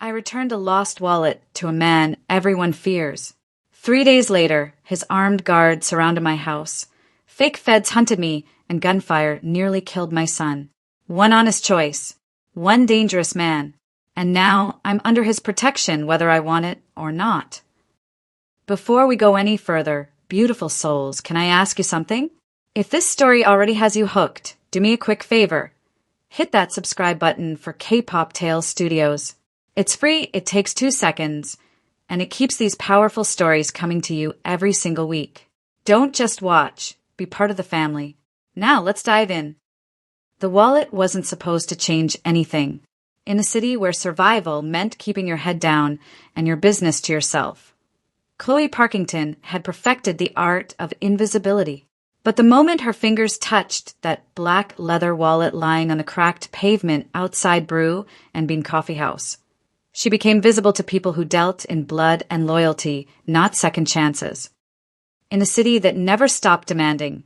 I returned a lost wallet to a man everyone fears. 3 days later, his armed guards surrounded my house. Fake feds hunted me, and gunfire nearly killed my son. One honest choice, one dangerous man, and now I'm under his protection whether I want it or not. Before we go any further, beautiful souls, can I ask you something? If this story already has you hooked, do me a quick favor. Hit that subscribe button for K-Pop Tales Studios. It's free, it takes 2 seconds, and it keeps these powerful stories coming to you every single week. Don't just watch, be part of the family. Now let's dive in. The wallet wasn't supposed to change anything. In a city where survival meant keeping your head down and your business to yourself, Chloe Parkington had perfected the art of invisibility. But the moment her fingers touched that black leather wallet lying on the cracked pavement outside Brew and Bean Coffee House, she became visible to people who dealt in blood and loyalty, not second chances. In a city that never stopped demanding,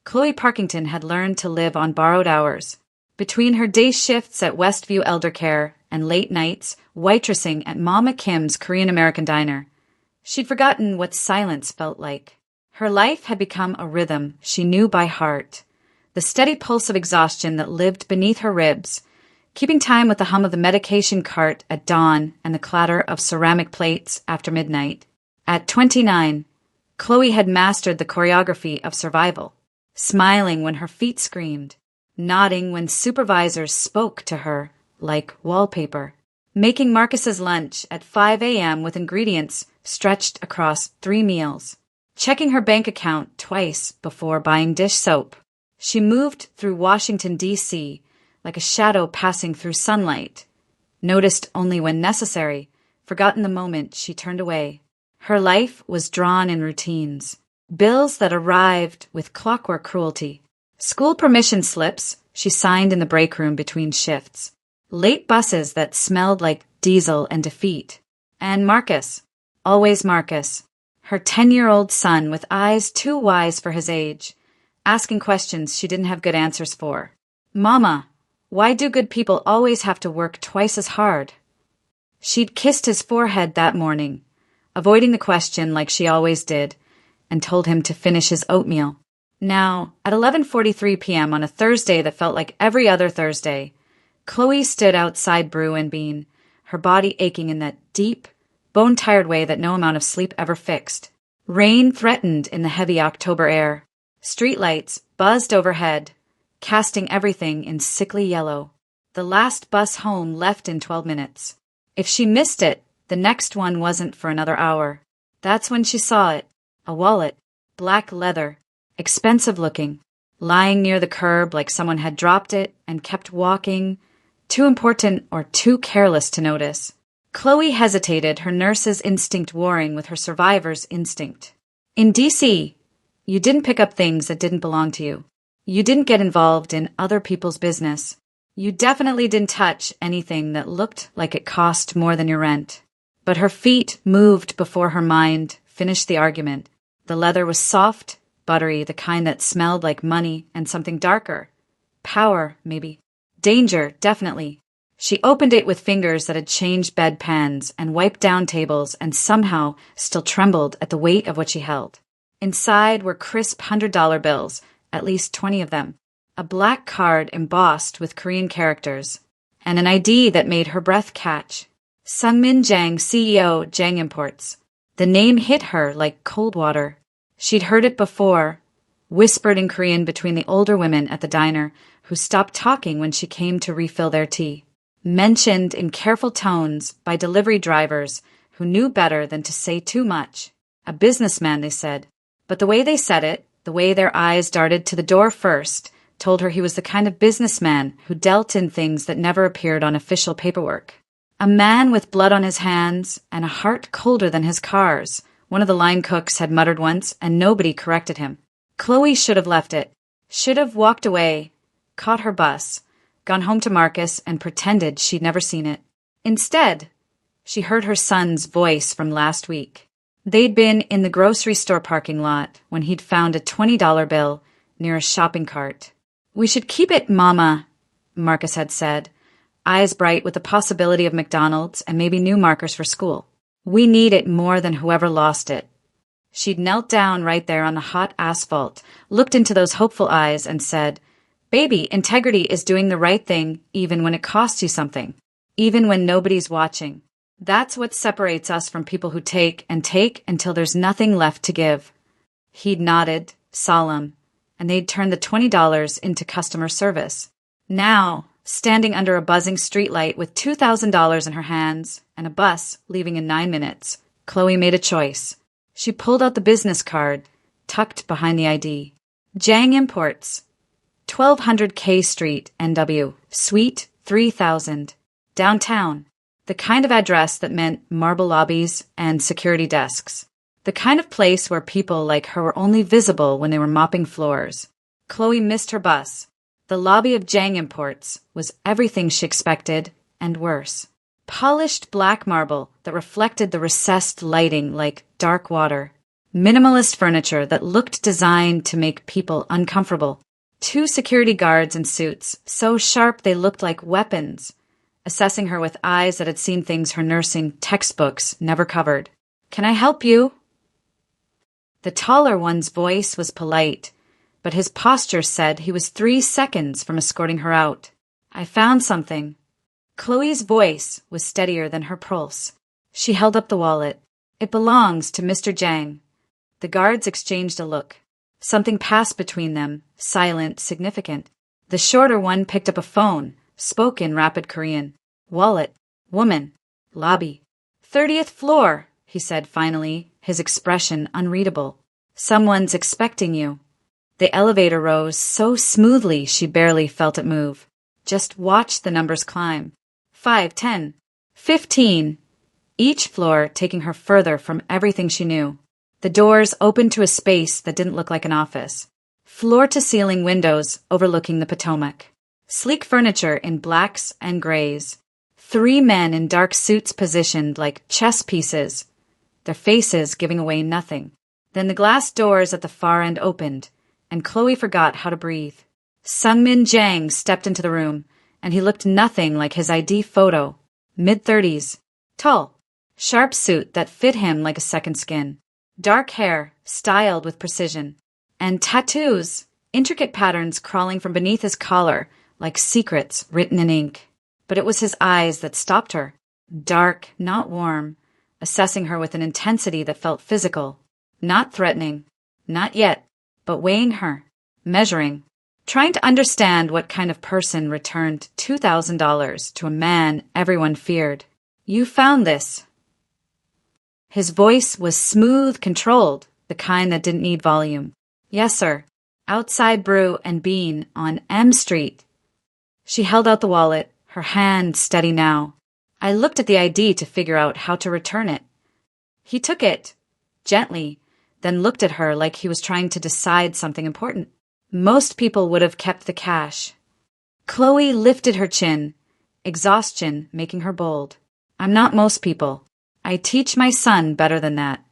Chloe Parkington had learned to live on borrowed hours. Between her day shifts at Westview Elder Care and late nights waitressing at Mama Kim's Korean American diner, she'd forgotten what silence felt like. Her life had become a rhythm she knew by heart, the steady pulse of exhaustion that lived beneath her ribs, keeping time with the hum of the medication cart at dawn and the clatter of ceramic plates after midnight. At 29, Chloe had mastered the choreography of survival, smiling when her feet screamed, nodding when supervisors spoke to her like wallpaper, making Marcus's lunch at 5 a.m. with ingredients stretched across 3 meals, checking her bank account twice before buying dish soap. She moved through Washington, D.C., like a shadow passing through sunlight, noticed only when necessary, forgotten the moment she turned away. Her life was drawn in routines, bills that arrived with clockwork cruelty, school permission slips she signed in the break room between shifts, late buses that smelled like diesel and defeat, and Marcus, always Marcus, her 10-year-old son with eyes too wise for his age, asking questions she didn't have good answers for. Mama, why do good people always have to work twice as hard? She'd kissed his forehead that morning, avoiding the question like she always did, and told him to finish his oatmeal. Now, at 11:43 p.m. on a Thursday that felt like every other Thursday, Chloe stood outside Brew and Bean, her body aching in that deep, bone-tired way that no amount of sleep ever fixed. Rain threatened in the heavy October air. Streetlights buzzed overhead, casting everything in sickly yellow. The last bus home left in 12 minutes. If she missed it, the next one wasn't for another hour. That's when she saw it. A wallet, black leather, expensive looking, lying near the curb like someone had dropped it and kept walking, too important or too careless to notice. Chloe hesitated, her nurse's instinct warring with her survivor's instinct. In D.C., you didn't pick up things that didn't belong to you. You didn't get involved in other people's business. You definitely didn't touch anything that looked like it cost more than your rent. But her feet moved before her mind finished the argument. The leather was soft, buttery, the kind that smelled like money and something darker. Power, maybe. Danger, definitely. She opened it with fingers that had changed bedpans and wiped down tables and somehow still trembled at the weight of what she held. Inside were crisp $100 bills, at least 20 of them, a black card embossed with Korean characters, and an ID that made her breath catch. Sungmin Jang, CEO, Jang Imports. The name hit her like cold water. She'd heard it before, whispered in Korean between the older women at the diner who stopped talking when she came to refill their tea. Mentioned in careful tones by delivery drivers who knew better than to say too much. A businessman, they said. But the way they said it, the way their eyes darted to the door first, told her he was the kind of businessman who dealt in things that never appeared on official paperwork. A man with blood on his hands and a heart colder than his car's, one of the line cooks had muttered once, and nobody corrected him. Chloe should have left it, should have walked away, caught her bus, gone home to Marcus, and pretended she'd never seen it. Instead, she heard her son's voice from last week. They'd been in the grocery store parking lot when he'd found a $20 bill near a shopping cart. "We should keep it, Mama," Marcus had said. eyes bright with the possibility of McDonald's and maybe new markers for school. We need it more than whoever lost it. She'd knelt down right there on the hot asphalt, looked into those hopeful eyes, and said, "Baby, integrity is doing the right thing even when it costs you something, even when nobody's watching. That's what separates us from people who take and take until there's nothing left to give." He'd nodded, solemn, and they'd turned the $20 into customer service. Now, standing under a buzzing streetlight with $2,000 in her hands and a bus leaving in 9 minutes, Chloe made a choice. She pulled out the business card, tucked behind the ID. Jang Imports, 1200 K Street, NW, Suite 3000, downtown. The kind of address that meant marble lobbies and security desks. The kind of place where people like her were only visible when they were mopping floors. Chloe missed her bus. The lobby of Jang Imports was everything she expected, and worse. Polished black marble that reflected the recessed lighting like dark water. Minimalist furniture that looked designed to make people uncomfortable. 2 security guards in suits, so sharp they looked like weapons, assessing her with eyes that had seen things her nursing textbooks never covered. "Can I help you?" The taller one's voice was polite, but his posture said he was 3 seconds from escorting her out. "I found something." Chloe's voice was steadier than her pulse. She held up the wallet. "It belongs to Mr. Jang." The guards exchanged a look. Something passed between them, silent, significant. The shorter one picked up a phone, spoke in rapid Korean. "Wallet. Woman. Lobby. 30th floor," he said finally, his expression unreadable. "Someone's expecting you." The elevator rose so smoothly she barely felt it move. Just watched the numbers climb. 5, 10, 15. Each floor taking her further from everything she knew. The doors opened to a space that didn't look like an office. Floor-to-ceiling windows overlooking the Potomac. Sleek furniture in blacks and grays. 3 men in dark suits positioned like chess pieces, their faces giving away nothing. Then the glass doors at the far end opened, and Chloe forgot how to breathe. Sungmin Jang stepped into the room, and he looked nothing like his ID photo. Mid-30s. Tall. Sharp suit that fit him like a second skin. Dark hair, styled with precision. And tattoos, intricate patterns crawling from beneath his collar, like secrets written in ink. But it was his eyes that stopped her. Dark, not warm, assessing her with an intensity that felt physical. Not threatening. Not yet, but weighing her. Measuring. Trying to understand what kind of person returned $2,000 to a man everyone feared. "You found this." His voice was smooth, controlled, the kind that didn't need volume. "Yes, sir. Outside Brew and Bean on M Street." She held out the wallet, her hand steady now. I looked at the ID to figure out how to return it. He took it, gently, then looked at her like he was trying to decide something important. Most people would have kept the cash. Chloe lifted her chin, exhaustion making her bold. "I'm not most people. I teach my son better than that."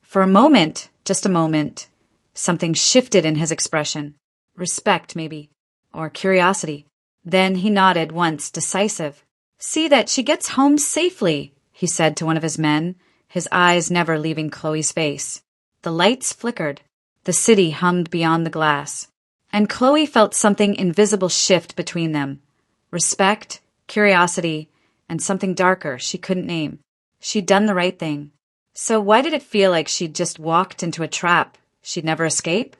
For a moment, just a moment, something shifted in his expression. Respect, maybe, or curiosity. Then he nodded once, decisive. "See that she gets home safely," he said to one of his men, his eyes never leaving Chloe's face. The lights flickered. The city hummed beyond the glass. And Chloe felt something invisible shift between them. Respect, curiosity, and something darker she couldn't name. She'd done the right thing. So why did it feel like she'd just walked into a trap she'd never escape?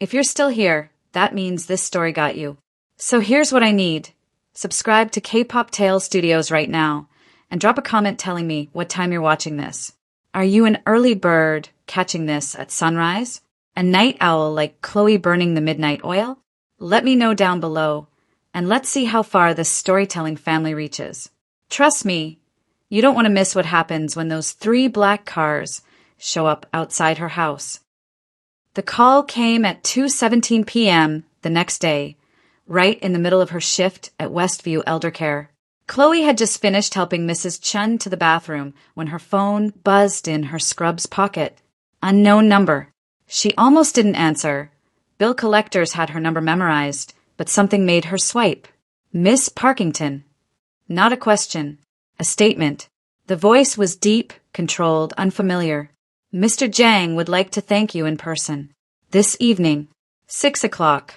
If you're still here, that means this story got you. So here's what I need. Subscribe to K-Pop Tales Studios right now, and drop a comment telling me what time you're watching this. Are you an early bird catching this at sunrise? A night owl like Chloe burning the midnight oil? Let me know down below, and let's see how far this storytelling family reaches. Trust me, you don't want to miss what happens when those 3 black cars show up outside her house. The call came at 2:17 p.m. the next day, right in the middle of her shift at Westview Elder Care. Chloe had just finished helping Mrs. Chun to the bathroom when her phone buzzed in her scrub's pocket. Unknown number. She almost didn't answer. Bill collectors had her number memorized, but something made her swipe. Miss Parkington. Not a question. A statement. The voice was deep, controlled, unfamiliar. Mr. Jang would like to thank you in person. This evening. 6 o'clock.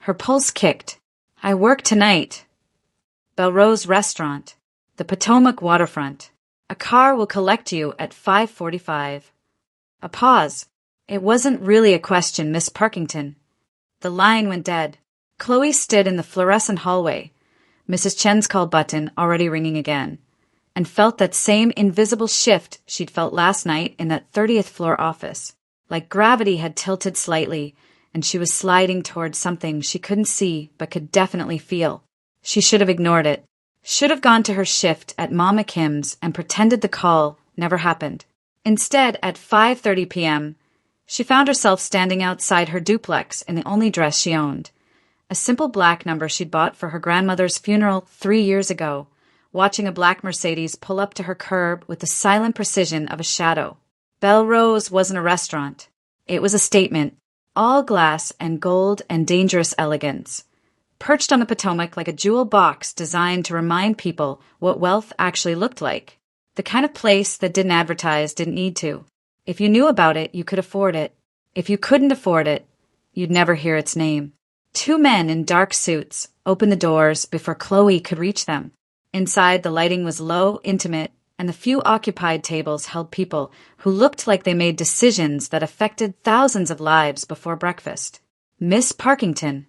Her pulse kicked. I work tonight. Belrose Restaurant. The Potomac waterfront. A car will collect you at 5:45. A pause. It wasn't really a question, Miss Parkington. The line went dead. Chloe stood in the fluorescent hallway, Mrs. Chen's call button already ringing again, and felt that same invisible shift she'd felt last night in that 30th floor office. Like gravity had tilted slightly, and she was sliding towards something she couldn't see but could definitely feel. She should have ignored it. Should have gone to her shift at Mama Kim's and pretended the call never happened. Instead, at 5:30 p.m., she found herself standing outside her duplex in the only dress she owned, a simple black number she'd bought for her grandmother's funeral 3 years ago, watching a black Mercedes pull up to her curb with the silent precision of a shadow. Belrose wasn't a restaurant. It was a statement, all glass and gold and dangerous elegance, perched on the Potomac like a jewel box designed to remind people what wealth actually looked like. The kind of place that didn't advertise didn't need to. If you knew about it, you could afford it. If you couldn't afford it, you'd never hear its name. 2 men in dark suits opened the doors before Chloe could reach them. Inside, the lighting was low, intimate, and the few occupied tables held people who looked like they made decisions that affected thousands of lives before breakfast. Miss Parkington,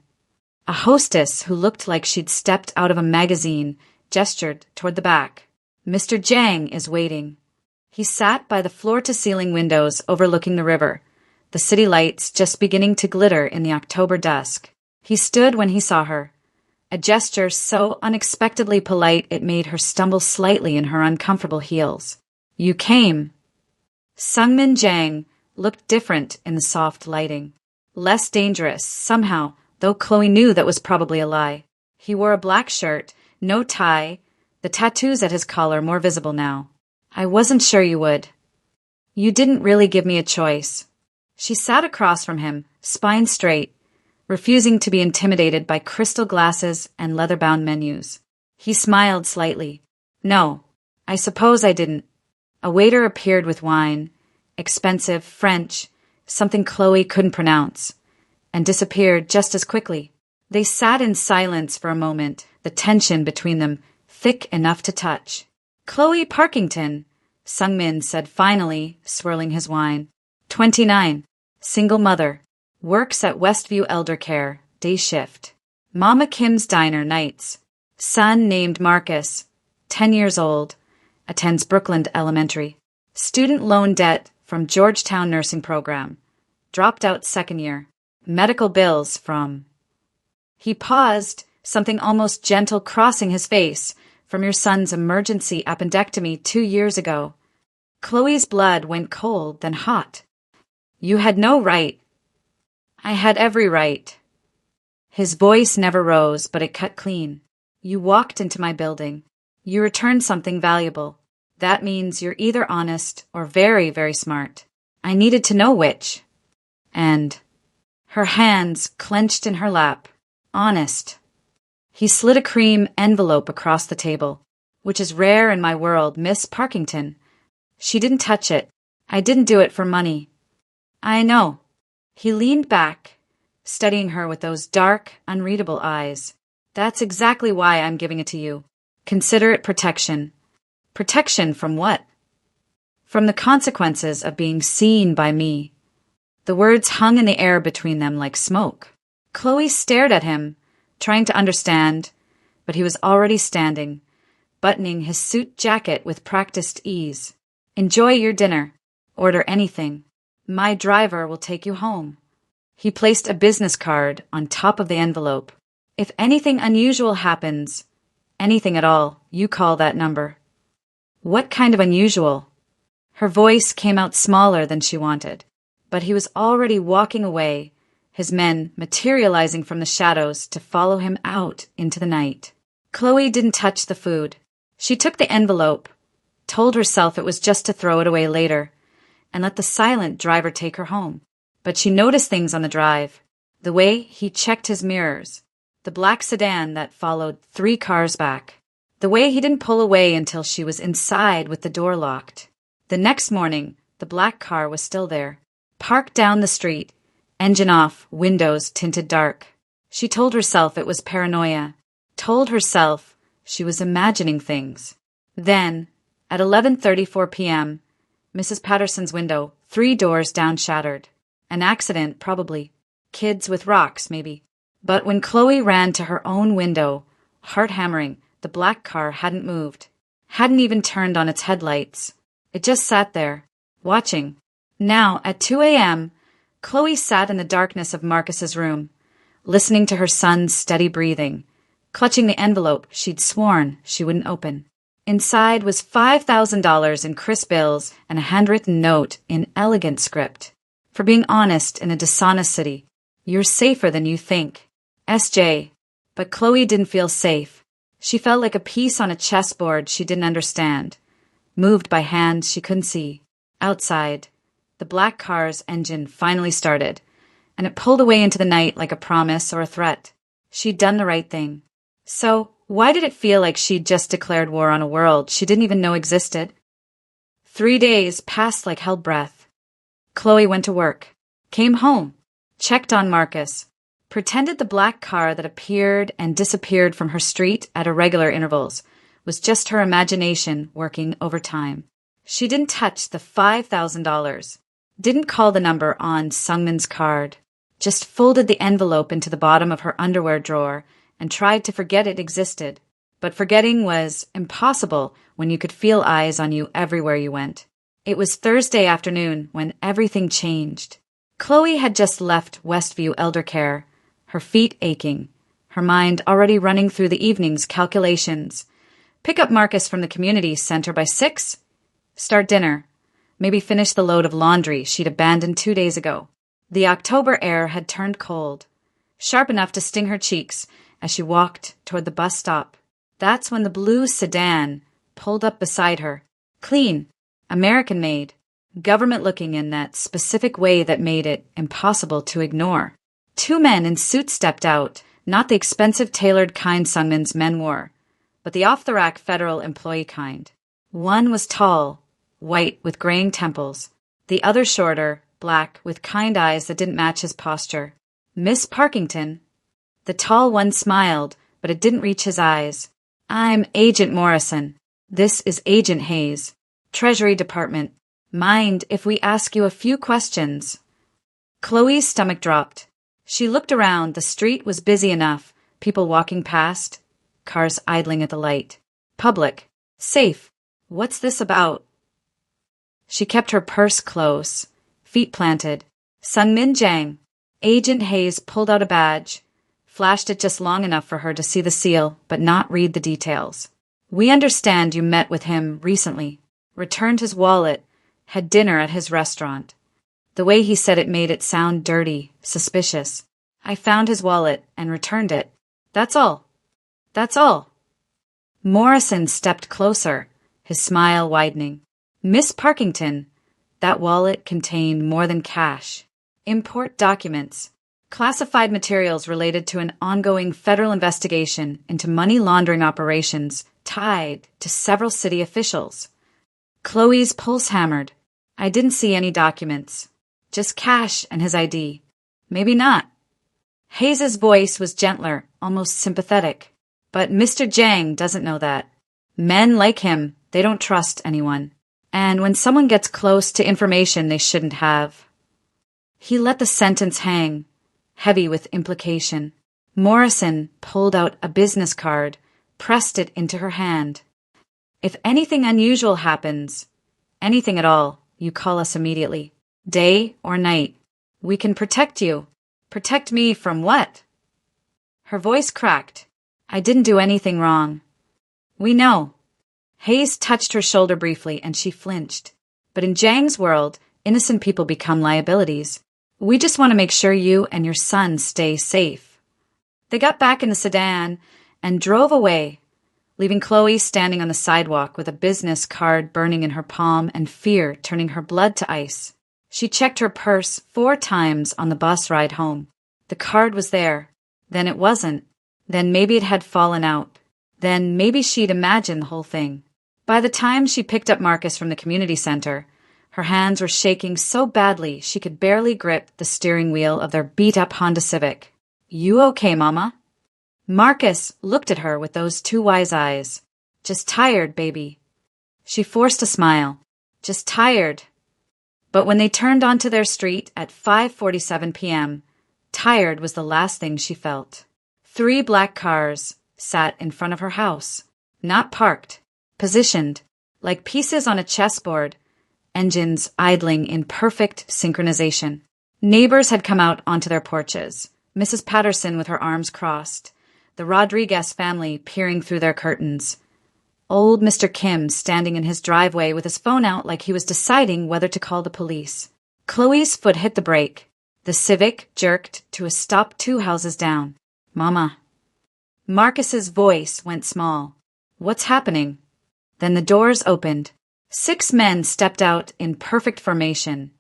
a hostess who looked like she'd stepped out of a magazine, gestured toward the back. Mr. Jang is waiting. He sat by the floor-to-ceiling windows overlooking the river, the city lights just beginning to glitter in the October dusk. He stood when he saw her, a gesture so unexpectedly polite it made her stumble slightly in her uncomfortable heels. You came. Sungmin Jang looked different in the soft lighting. Less dangerous, somehow, though Chloe knew that was probably a lie. He wore a black shirt, no tie, the tattoos at his collar more visible now. I wasn't sure you would. You didn't really give me a choice. She sat across from him, spine straight, refusing to be intimidated by crystal glasses and leather-bound menus. He smiled slightly. No, I suppose I didn't. A waiter appeared with wine, expensive, French, something Chloe couldn't pronounce, and disappeared just as quickly. They sat in silence for a moment, the tension between them thick enough to touch. Chloe Parkington, Sungmin said finally, swirling his wine. 29, single mother, works at Westview Elder Care, day shift. Mama Kim's Diner nights. Son named Marcus, 10 years old, attends Brookland Elementary. Student loan debt from Georgetown nursing program. Dropped out second year. Medical bills from... He paused, something almost gentle crossing his face, from your son's emergency appendectomy 2 years ago. Chloe's blood went cold, then hot. You had no right. I had every right. His voice never rose, but it cut clean. You walked into my building. You returned something valuable. That means you're either honest or very, very smart. I needed to know which. And her hands clenched in her lap. Honest. He slid a cream envelope across the table, which is rare in my world, Miss Parkington. She didn't touch it. I didn't do it for money. I know. He leaned back, studying her with those dark, unreadable eyes. That's exactly why I'm giving it to you. Consider it protection. Protection from what? From the consequences of being seen by me. The words hung in the air between them like smoke. Chloe stared at him, trying to understand, but he was already standing, buttoning his suit jacket with practiced ease. Enjoy your dinner. Order anything. My driver will take you home. He placed a business card on top of the envelope. If anything unusual happens, anything at all, you call that number. What kind of unusual? Her voice came out smaller than she wanted, but he was already walking away, his men materializing from the shadows to follow him out into the night. Chloe didn't touch the food. She took the envelope, told herself it was just to throw it away later, and let the silent driver take her home. But she noticed things on the drive. The way he checked his mirrors, the black sedan that followed 3 cars back, The way he didn't pull away until she was inside with the door locked. The next morning, the black car was still there, parked down the street, engine off, windows tinted dark. She told herself it was paranoia, told herself she was imagining things. Then, at 11:34 p.m., Mrs. Patterson's window, 3 doors down, shattered. An accident, probably. Kids with rocks, maybe. But when Chloe ran to her own window, heart hammering, the black car hadn't moved, hadn't even turned on its headlights. It just sat there, watching. Now, at 2 a.m., Chloe sat in the darkness of Marcus's room, listening to her son's steady breathing, clutching the envelope she'd sworn she wouldn't open. Inside was $5,000 in crisp bills and a handwritten note in elegant script. For being honest in a dishonest city, you're safer than you think. S.J. But Chloe didn't feel safe. She felt like a piece on a chessboard she didn't understand, moved by hands she couldn't see. Outside, the black car's engine finally started, and it pulled away into the night like a promise or a threat. She'd done the right thing. So, why did it feel like she'd just declared war on a world she didn't even know existed? 3 days passed like held breath. Chloe went to work, came home, checked on Marcus, pretended the black car that appeared and disappeared from her street at irregular intervals was just her imagination working overtime. She didn't touch the $5,000, didn't call the number on Sungmin's card, just folded the envelope into the bottom of her underwear drawer and tried to forget it existed. But forgetting was impossible when you could feel eyes on you everywhere you went. It was Thursday afternoon when everything changed. Chloe had just left Westview Elder Care, her feet aching, her mind already running through the evening's calculations. Pick up Marcus from the community center by 6? Start dinner. Maybe finish the load of laundry she'd abandoned 2 days ago. The October air had turned cold, sharp enough to sting her cheeks as she walked toward the bus stop. That's when the blue sedan pulled up beside her. Clean, American-made, government-looking in that specific way that made it impossible to ignore. 2 men in suits stepped out, not the expensive tailored kind Sungmin's men wore, but the off-the-rack federal employee kind. One was tall, white with graying temples, the other shorter, black, with kind eyes that didn't match his posture. Miss Parkington. The tall one smiled, but it didn't reach his eyes. I'm Agent Morrison. This is Agent Hayes. Treasury Department. Mind if we ask you a few questions? Chloe's stomach dropped. She looked around. The street was busy enough. People walking past. Cars idling at the light. Public. Safe. What's this about? She kept her purse close, feet planted. Sungmin Jang. Agent Hayes pulled out a badge, flashed it just long enough for her to see the seal, but not read the details. We understand you met with him recently, returned his wallet, had dinner at his restaurant. The way he said it made it sound dirty, suspicious. I found his wallet and returned it. That's all. That's all. Morrison stepped closer, his smile widening. Miss Parkington, that wallet contained more than cash. Import documents, classified materials related to an ongoing federal investigation into money laundering operations tied to several city officials. Chloe's pulse hammered. I didn't see any documents, just cash and his ID. Maybe not. Hayes's voice was gentler, almost sympathetic. But Mr. Jang doesn't know that. Men like him, they don't trust anyone. And when someone gets close to information they shouldn't have. He let the sentence hang, heavy with implication. Morrison pulled out a business card, pressed it into her hand. If anything unusual happens, anything at all, you call us immediately. Day or night. We can protect you. Protect me from what? Her voice cracked. I didn't do anything wrong. We know. Hayes touched her shoulder briefly and she flinched. But in Jang's world, innocent people become liabilities. We just want to make sure you and your son stay safe. They got back in the sedan and drove away, leaving Chloe standing on the sidewalk with a business card burning in her palm and fear turning her blood to ice. She checked her purse 4 times on the bus ride home. The card was there. Then it wasn't. Then maybe it had fallen out. Then maybe she'd imagine the whole thing. By the time she picked up Marcus from the community center, her hands were shaking so badly she could barely grip the steering wheel of their beat-up Honda Civic. "You okay, Mama?" Marcus looked at her with those two wise eyes. "Just tired, baby." She forced a smile. "Just tired." But when they turned onto their street at 5:47 p.m., tired was the last thing she felt. 3 black cars sat in front of her house, not parked, positioned, like pieces on a chessboard, engines idling in perfect synchronization. Neighbors had come out onto their porches, Mrs. Patterson with her arms crossed, the Rodriguez family peering through their curtains. Old Mr. Kim standing in his driveway with his phone out like he was deciding whether to call the police. Chloe's foot hit the brake. The Civic jerked to a stop 2 houses down. "Mama." Marcus's voice went small. "What's happening?" Then the doors opened. 6 men stepped out in perfect formation.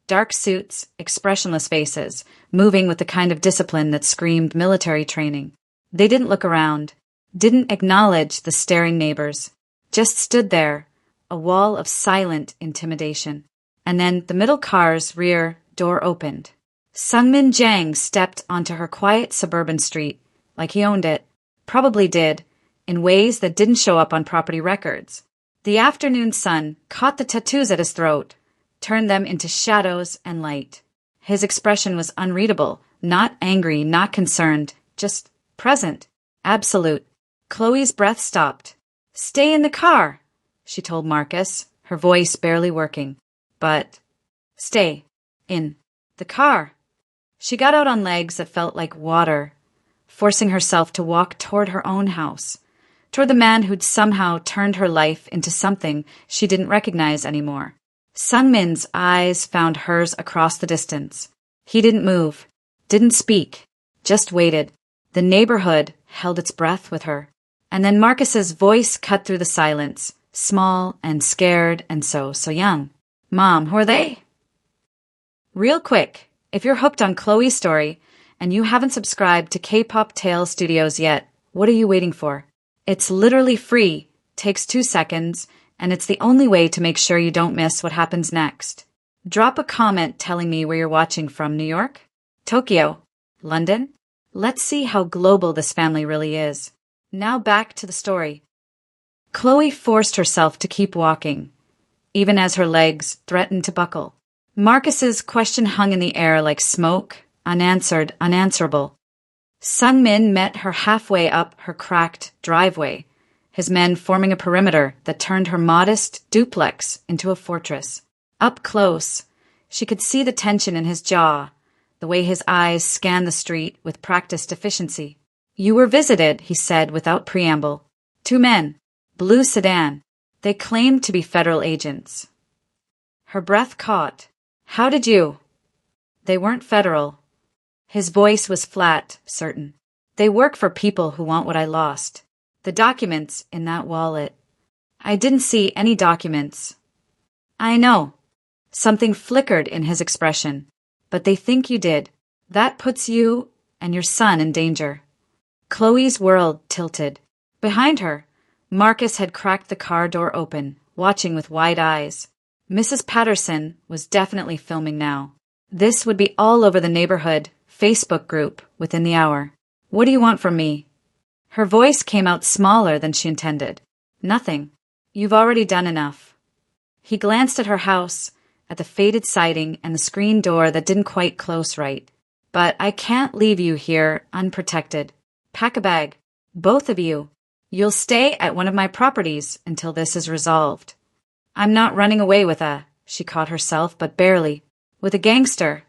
Dark suits, expressionless faces, moving with the kind of discipline that screamed military training. They didn't look around, didn't acknowledge the staring neighbors, just stood there, a wall of silent intimidation. And then the middle car's rear door opened. Sungmin Jang stepped onto her quiet suburban street, like he owned it, probably did, in ways that didn't show up on property records. The afternoon sun caught the tattoos at his throat, turned them into shadows and light. His expression was unreadable, not angry, not concerned, just present, absolute. Chloe's breath stopped. "Stay in the car," she told Marcus, her voice barely working. "But stay in the car." She got out on legs that felt like water, forcing herself to walk toward her own house, toward the man who'd somehow turned her life into something she didn't recognize anymore. Sungmin's eyes found hers across the distance. He didn't move, didn't speak, just waited. The neighborhood held its breath with her. And then Marcus's voice cut through the silence, small and scared and so young. "Mom, who are they?" Real quick, if you're hooked on Chloe's story and you haven't subscribed to K-Pop Tales Studios yet, what are you waiting for? It's literally free, takes 2 seconds, and it's the only way to make sure you don't miss what happens next. Drop a comment telling me where you're watching from. New York? Tokyo? London? Let's see how global this family really is. Now back to the story. Chloe forced herself to keep walking, even as her legs threatened to buckle. Marcus's question hung in the air like smoke, unanswered, unanswerable. Sungmin met her halfway up her cracked driveway, his men forming a perimeter that turned her modest duplex into a fortress. Up close, she could see the tension in his jaw, the way his eyes scanned the street with practiced efficiency. "You were visited," he said without preamble. 2 men, blue sedan. They claimed to be federal agents. Her breath caught. "How did you?" "They weren't federal." His voice was flat, certain. "They work for people who want what I lost. The documents in that wallet." "I didn't see any documents." "I know." Something flickered in his expression. "But they think you did. That puts you and your son in danger." Chloe's world tilted. Behind her, Marcus had cracked the car door open, watching with wide eyes. Mrs. Patterson was definitely filming now. This would be all over the neighborhood Facebook group within the hour. "What do you want from me?" Her voice came out smaller than she intended. "Nothing. You've already done enough." He glanced at her house, at the faded siding and the screen door that didn't quite close right. "But I can't leave you here unprotected. Pack a bag. Both of you. You'll stay at one of my properties until this is resolved." "I'm not running away with she caught herself, but barely. "With a gangster."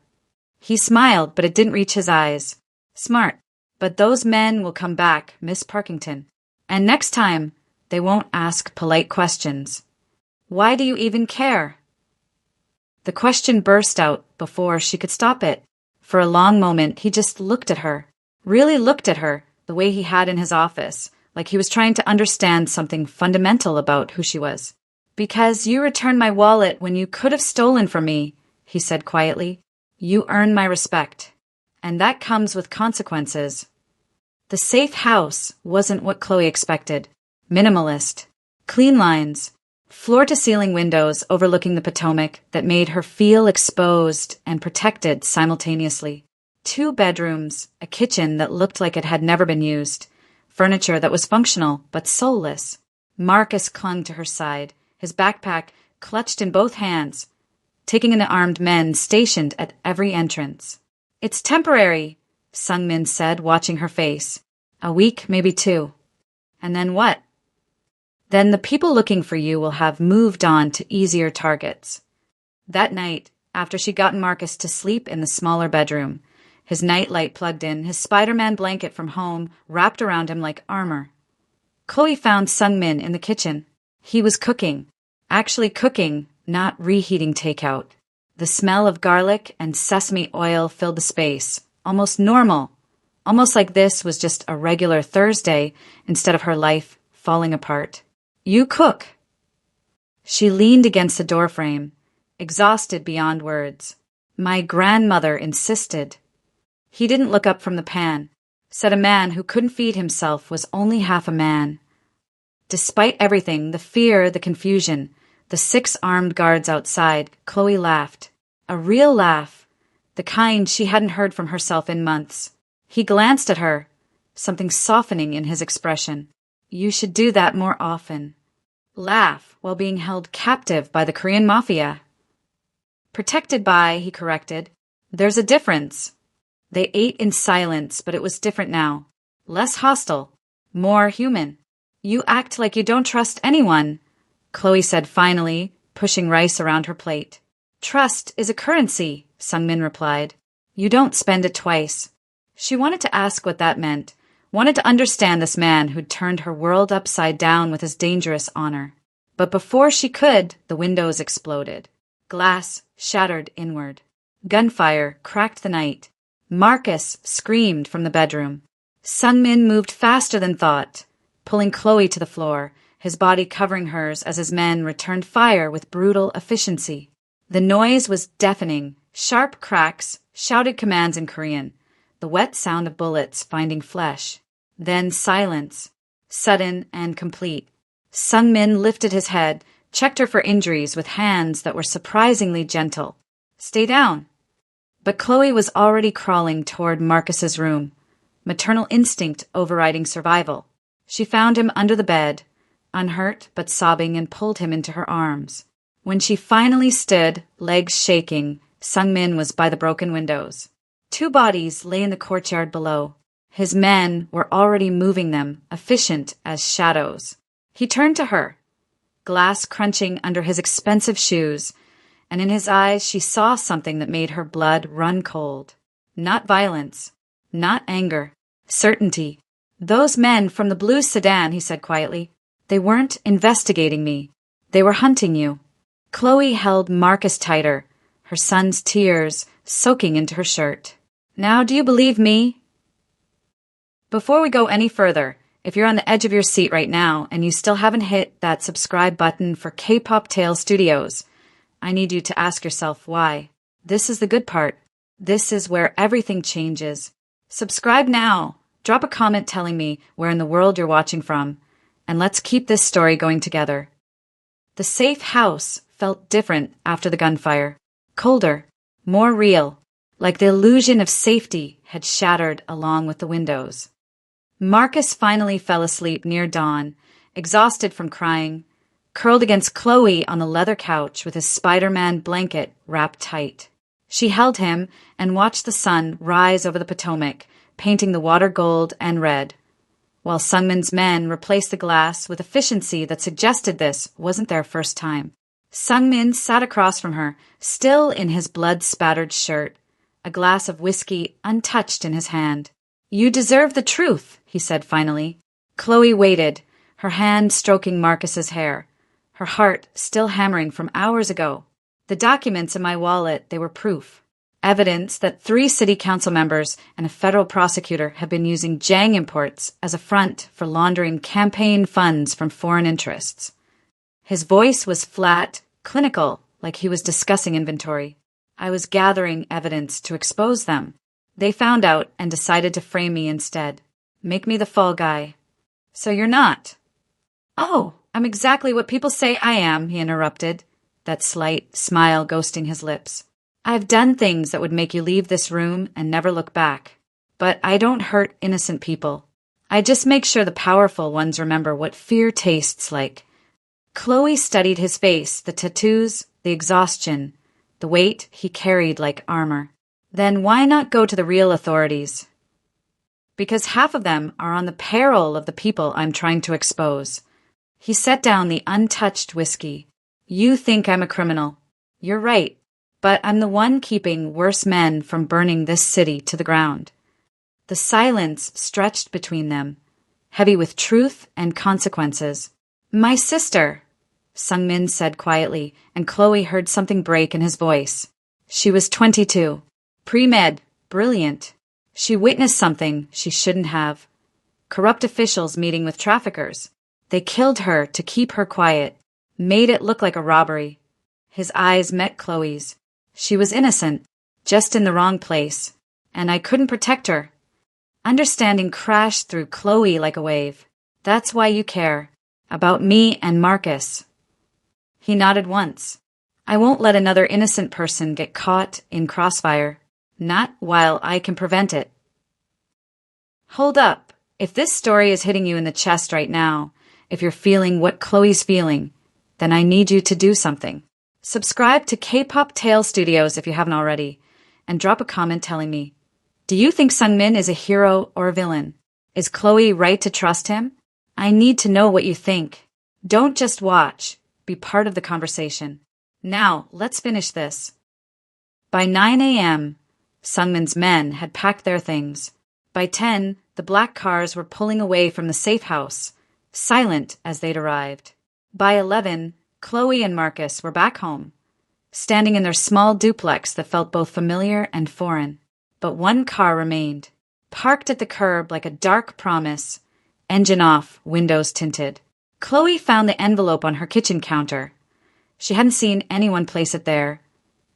He smiled, but it didn't reach his eyes. "Smart. But those men will come back, Miss Parkington. And next time, they won't ask polite questions." "Why do you even care?" The question burst out before she could stop it. For a long moment, he just looked at her. Really looked at her, the way he had in his office, like he was trying to understand something fundamental about who she was. "Because you returned my wallet when you could have stolen from me," he said quietly. "You earn my respect. And that comes with consequences." The safe house wasn't what Chloe expected. Minimalist. Clean lines. Floor-to-ceiling windows overlooking the Potomac that made her feel exposed and protected simultaneously. 2 bedrooms, a kitchen that looked like it had never been used, furniture that was functional but soulless. Marcus clung to her side, his backpack clutched in both hands, taking in the armed men stationed at every entrance. "It's temporary," Sungmin said, watching her face. "A week, maybe 2. And then what?" "Then the people looking for you will have moved on to easier targets." That night, after she'd gotten Marcus to sleep in the smaller bedroom, his nightlight plugged in, his Spider-Man blanket from home wrapped around him like armor, Chloe found Sungmin in the kitchen. He was cooking. Actually cooking, not reheating takeout. The smell of garlic and sesame oil filled the space, almost normal, almost like this was just a regular Thursday instead of her life falling apart. "You cook." She leaned against the doorframe, exhausted beyond words. "My grandmother insisted." He didn't look up from the pan, said a man who couldn't feed himself was only half a man. Despite everything, the fear, the confusion, the 6 armed guards outside, Chloe laughed. A real laugh, the kind she hadn't heard from herself in months. He glanced at her, something softening in his expression. "You should do that more often. Laugh while being held captive by the Korean Mafia." "Protected by," he corrected. "There's a difference." They ate in silence, but it was different now. Less hostile, more human. "You act like you don't trust anyone," Chloe said finally, pushing rice around her plate. "Trust is a currency," Sungmin replied. "You don't spend it twice." She wanted to ask what that meant, wanted to understand this man who'd turned her world upside down with his dangerous honor. But before she could, the windows exploded. Glass shattered inward. Gunfire cracked the night. Marcus screamed from the bedroom. Sungmin moved faster than thought, pulling Chloe to the floor, his body covering hers as his men returned fire with brutal efficiency. The noise was deafening, sharp cracks, shouted commands in Korean, the wet sound of bullets finding flesh. Then silence, sudden and complete. Sungmin lifted his head, checked her for injuries with hands that were surprisingly gentle. "Stay down." But Chloe was already crawling toward Marcus's room, maternal instinct overriding survival. She found him under the bed, unhurt but sobbing, and pulled him into her arms. When she finally stood, legs shaking, Sungmin was by the broken windows. 2 bodies lay in the courtyard below. His men were already moving them, efficient as shadows. He turned to her, glass crunching under his expensive shoes, and in his eyes she saw something that made her blood run cold. Not violence, not anger, certainty. "Those men from the blue sedan," he said quietly, "they weren't investigating me. They were hunting you." Chloe held Marcus tighter, her son's tears soaking into her shirt. "Now do you believe me?" Before we go any further, if you're on the edge of your seat right now and you still haven't hit that subscribe button for K-Pop Tales Studios, I need you to ask yourself why. This is the good part. This is where everything changes. Subscribe now. Drop a comment telling me where in the world you're watching from, and let's keep this story going together. The safe house felt different after the gunfire. Colder, more real, like the illusion of safety had shattered along with the windows. Marcus finally fell asleep near dawn, exhausted from crying, curled against Chloe on the leather couch with his Spider-Man blanket wrapped tight. She held him and watched the sun rise over the Potomac, painting the water gold and red, while Sungmin's men replaced the glass with efficiency that suggested this wasn't their first time. Sungmin sat across from her, still in his blood-spattered shirt, a glass of whiskey untouched in his hand. "You deserve the truth," he said finally. Chloe waited, her hand stroking Marcus's hair, her heart still hammering from hours ago. "The documents in my wallet, they were proof. Evidence that 3 city council members and a federal prosecutor have been using Jang imports as a front for laundering campaign funds from foreign interests." His voice was flat, clinical, like he was discussing inventory. "I was gathering evidence to expose them. They found out and decided to frame me instead." Make me the fall guy. So you're not. Oh, I'm exactly what people say I am, he interrupted, that slight smile ghosting his lips. I've done things that would make you leave this room and never look back. But I don't hurt innocent people. I just make sure the powerful ones remember what fear tastes like. Chloe studied his face, the tattoos, the exhaustion, the weight he carried like armor. Then why not go to the real authorities? Because half of them are on the peril of the people I'm trying to expose. He set down the untouched whiskey. You think I'm a criminal. You're right, but I'm the one keeping worse men from burning this city to the ground. The silence stretched between them, heavy with truth and consequences. My sister, Sungmin said quietly, and Chloe heard something break in his voice. She was 22. Pre-med, brilliant. She witnessed something she shouldn't have. Corrupt officials meeting with traffickers. They killed her to keep her quiet, made it look like a robbery. His eyes met Chloe's. She was innocent, just in the wrong place, and I couldn't protect her. Understanding crashed through Chloe like a wave. That's why you care. About me and Marcus. He nodded once. I won't let another innocent person get caught in crossfire. Not while I can prevent it. Hold up. If this story is hitting you in the chest right now, if you're feeling what Chloe's feeling, then I need you to do something. Subscribe to K-Pop Tale Studios if you haven't already, and drop a comment telling me, do you think Sungmin is a hero or a villain? Is Chloe right to trust him? I need to know what you think. Don't just watch. Be part of the conversation. Now, let's finish this. By 9 a.m., Sungmin's men had packed their things. By 10, the black cars were pulling away from the safe house, silent as they'd arrived. By 11, Chloe and Marcus were back home, standing in their small duplex that felt both familiar and foreign. But one car remained, parked at the curb like a dark promise, engine off, windows tinted. Chloe found the envelope on her kitchen counter. She hadn't seen anyone place it there,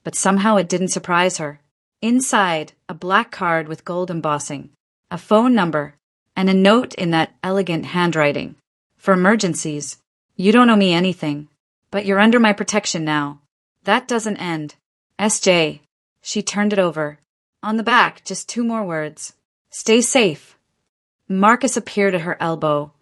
but somehow it didn't surprise her. Inside, a black card with gold embossing, a phone number, and a note in that elegant handwriting. For emergencies. You don't owe me anything, but you're under my protection now. That doesn't end. S.J. She turned it over. On the back, just 2 more words. Stay safe. Marcus appeared at her elbow,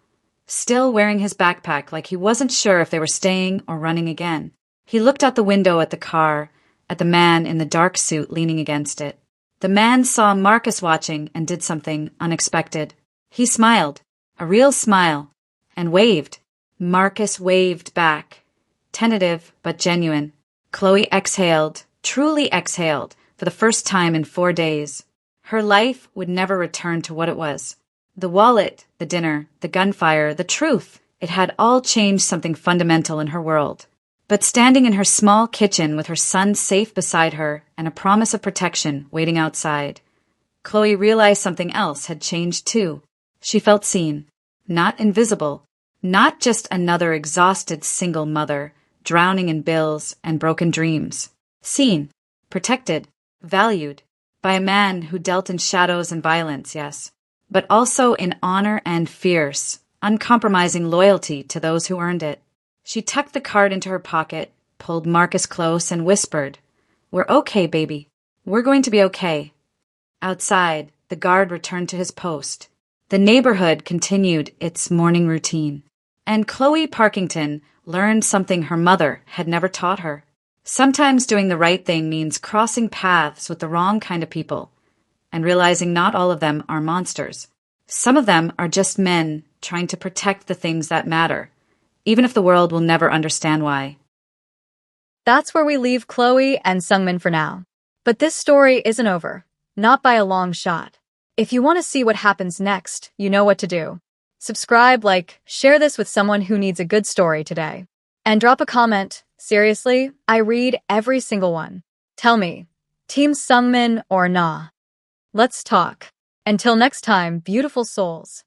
still wearing his backpack like he wasn't sure if they were staying or running again. He looked out the window at the car, at the man in the dark suit leaning against it. The man saw Marcus watching and did something unexpected. He smiled, a real smile, and waved. Marcus waved back, tentative but genuine. Chloe exhaled, truly exhaled, for the first time in 4 days. Her life would never return to what it was. The wallet, the dinner, the gunfire, the truth, it had all changed something fundamental in her world. But standing in her small kitchen with her son safe beside her and a promise of protection waiting outside, Chloe realized something else had changed too. She felt seen, not invisible, not just another exhausted single mother, drowning in bills and broken dreams. Seen, protected, valued, by a man who dealt in shadows and violence, yes, but also in honor and fierce, uncompromising loyalty to those who earned it. She tucked the card into her pocket, pulled Marcus close, and whispered, We're okay, baby. We're going to be okay. Outside, the guard returned to his post. The neighborhood continued its morning routine. And Chloe Parkington learned something her mother had never taught her. Sometimes doing the right thing means crossing paths with the wrong kind of people and realizing not all of them are monsters. Some of them are just men trying to protect the things that matter, even if the world will never understand why. That's where we leave Chloe and Sungmin for now. But this story isn't over, not by a long shot. If you want to see what happens next, you know what to do. Subscribe, like, share this with someone who needs a good story today. And drop a comment. Seriously, I read every single one. Tell me, Team Sungmin or nah? Let's talk. Until next time, beautiful souls.